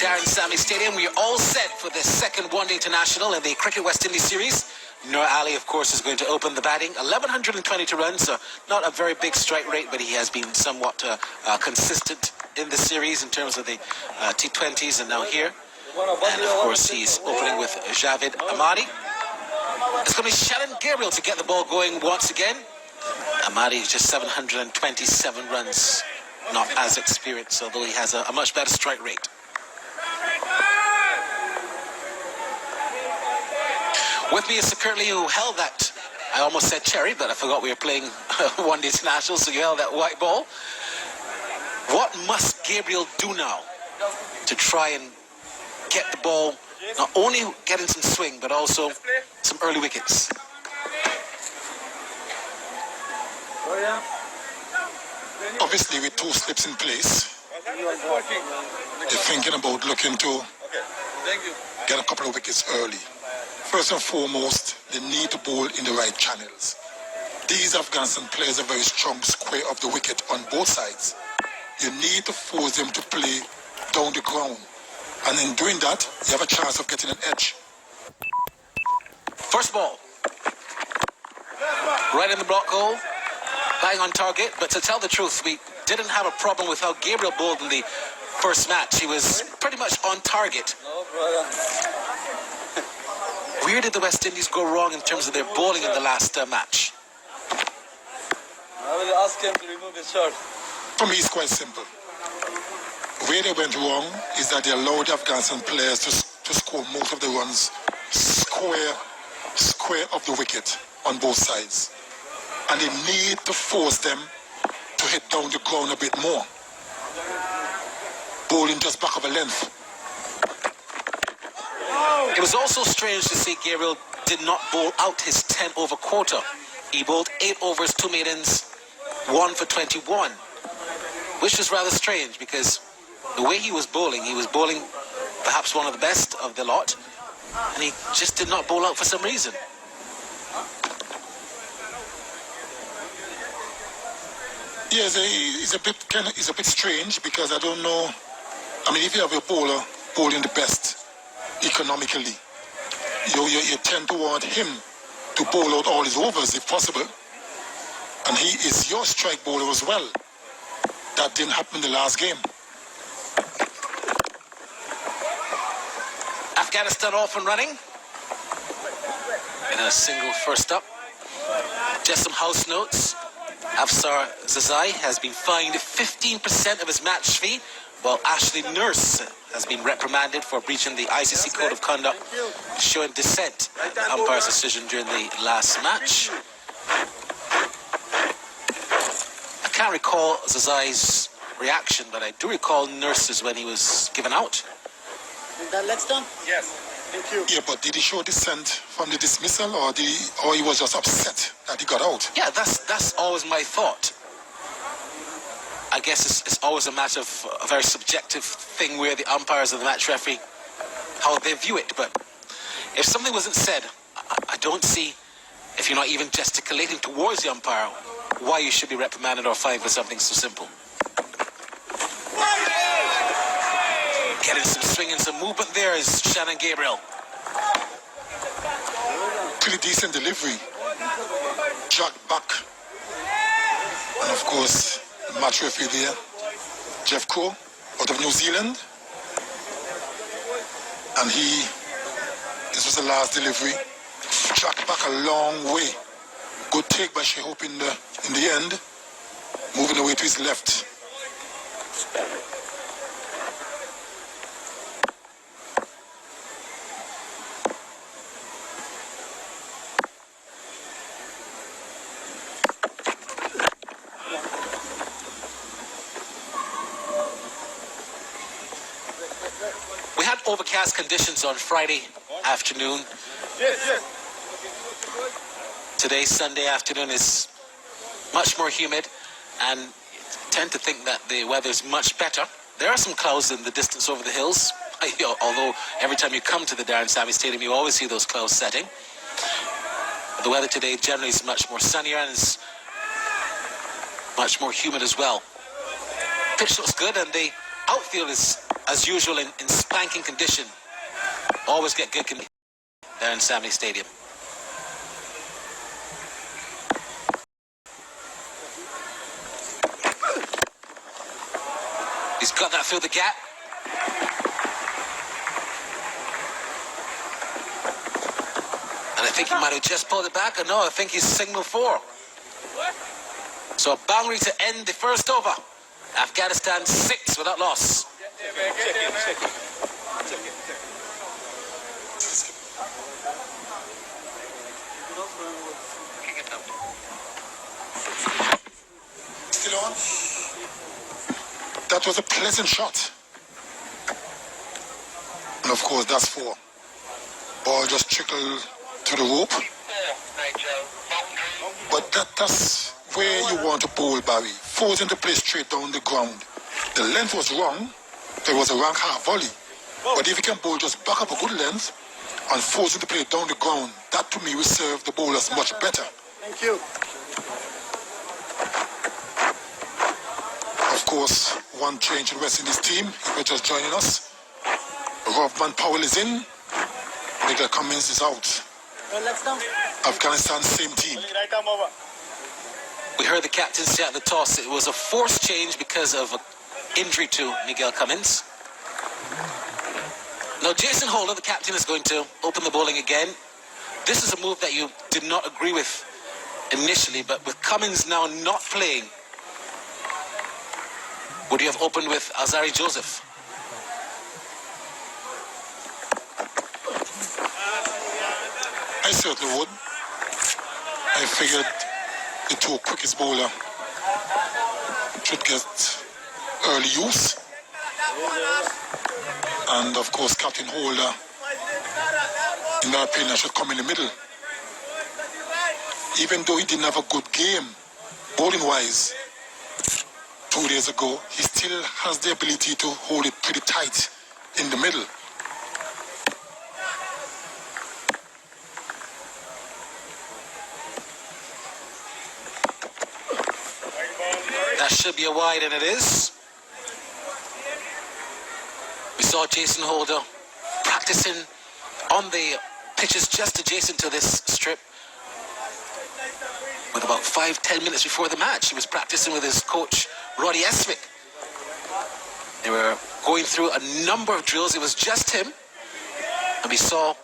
Darren Sammy Stadium. We are all set for the second one-day international in the Cricket West Indies series. Noor Ali, of course, is going to open the batting. 1,122 runs, so not a very big strike rate, but he has been somewhat consistent in the series in terms of the T20s and now here. And of course, he's opening with Javed Amadi. It's going to be Shannon Gabriel to get the ball going once again. Amadi is just 727 runs, not as experienced, although he has a much better strike rate. With me is Sir Curtly, who held that, I almost said cherry, but I forgot we were playing one-day international, so you held that white ball. What must Gabriel do now to try and get the ball, not only getting some swing, but also some early wickets? Obviously, with two slips in place, they're thinking about looking to get a couple of wickets early. First and foremost, they need to bowl in the right channels. These Afghanistan players are very strong square of the wicket on both sides. You need to force them to play down the ground. And in doing that, you have a chance of getting an edge. First ball. Right in the block hole. Bang on target. But to tell the truth, we didn't have a problem with how Gabriel bowled in the first match. He was pretty much on target. Where did the West Indies go wrong in terms of their bowling in the last match? I will ask him to remove his shirt. For me, it's quite simple. Where they went wrong is that they allowed the Afghanistan players to score most of the runs square of the wicket on both sides. And they need to force them to hit down the ground a bit more. Bowling just back of a length. It was also strange to see Gabriel did not bowl out his 10-over quarter. He bowled 8 overs, 2 maidens, 1 for 21, which was rather strange because the way he was bowling perhaps one of the best of the lot, and he just did not bowl out for some reason. Yes, it's a bit strange because I don't know. I mean, if you have a bowler bowling the best economically, you tend to want him to bowl out all his overs if possible. And he is your strike bowler as well. That didn't happen in the last game. Afghanistan off and running. In a single first up. Just some house notes. Afsar Zazai has been fined 15% of his match fee, while Ashley Nurse has been reprimanded for breaching the ICC Code of Conduct, showing dissent at the umpire's decision during the last match. I can't recall Zazai's reaction, but I do recall Nurse's when he was given out. Is that legs done? Yes. Thank you. Yeah, but did he show dissent from the dismissal, or he was just upset that he got out? Yeah, that's always my thought. I guess it's always a matter of a very subjective thing where the umpires and the match referee, how they view it. But if something wasn't said, I don't see, if you're not even gesticulating towards the umpire, why you should be reprimanded or fined for something so simple. Getting some swing and some movement there is Shannon Gabriel. Pretty decent delivery. Jogged back. And of course, the match referee there, Jeff Crow, out of New Zealand. And this was the last delivery. Jogged back a long way. Good take by Shehope in the end. Moving away to his left. We had overcast conditions on Friday afternoon. Yes. Today, Sunday afternoon, is much more humid, and you tend to think that the weather is much better. There are some clouds in the distance over the hills, although every time you come to the Darren Sammy Stadium, you always see those clouds setting. The weather today generally is much more sunnier and is much more humid as well. Pitch looks good, and the outfield is as usual, in spanking condition. Always get good condition there in Samley Stadium. He's got that through the gap. And I think he might have just pulled it back. Or no, I think he's signaled for. So a boundary to end the first over. Afghanistan 6 without loss. Still on? That was a pleasant shot. And of course, that's 4. Ball just trickled to the rope. But that's where you want to bowl, Barry. 4's into play straight down the ground. The length was wrong. There was a rank half volley. But if you can bowl just back up a good length and 4's into play down the ground, that to me will serve the bowlers much better. Thank you. Of course, one change in West Indies team. If you're just joining us, Rovman Powell is in. Nigel Cummins is out. Afghanistan, same team. We heard the captain say at the toss it was a forced change because of an injury to Miguel Cummins. Now Jason Holder, the captain, is going to open the bowling again. This is a move that you did not agree with initially, but with Cummins now not playing, would you have opened with Azari Joseph? I certainly would. I figured the 2 quickest bowler should get early use. And of course, Captain Holder, in my opinion, should come in the middle. Even though he didn't have a good game, bowling-wise, 2 days ago, he still has the ability to hold it pretty tight in the middle. That should be a wide, and it is. We saw Jason Holder practicing on the pitches just adjacent to this strip. With about 5-10 minutes before the match, he was practicing with his coach, Roddy Eswick. They were going through a number of drills. It was just him. And we saw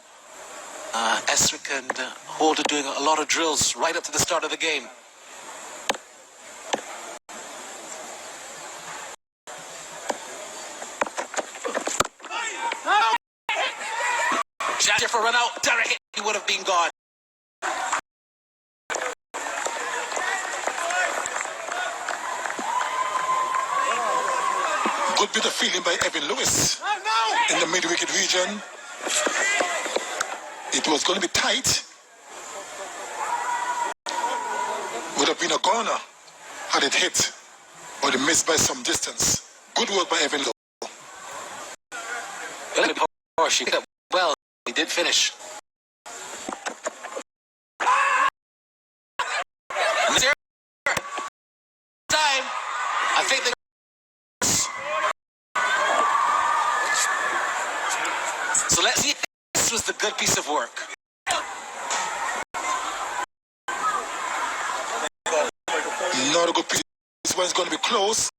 Eswick and Holder doing a lot of drills right up to the start of the game. If a run out, direct hit, he would have been gone. Good bit of feeling by Evan Lewis in the mid-wicket region. It was going to be tight. Would have been a corner had it hit, but it missed by some distance. Good work by Evan Lewis. Well, he did finish. Time. I think they. So let's see if this was the good piece of work. Not a good piece. This one's going to be close.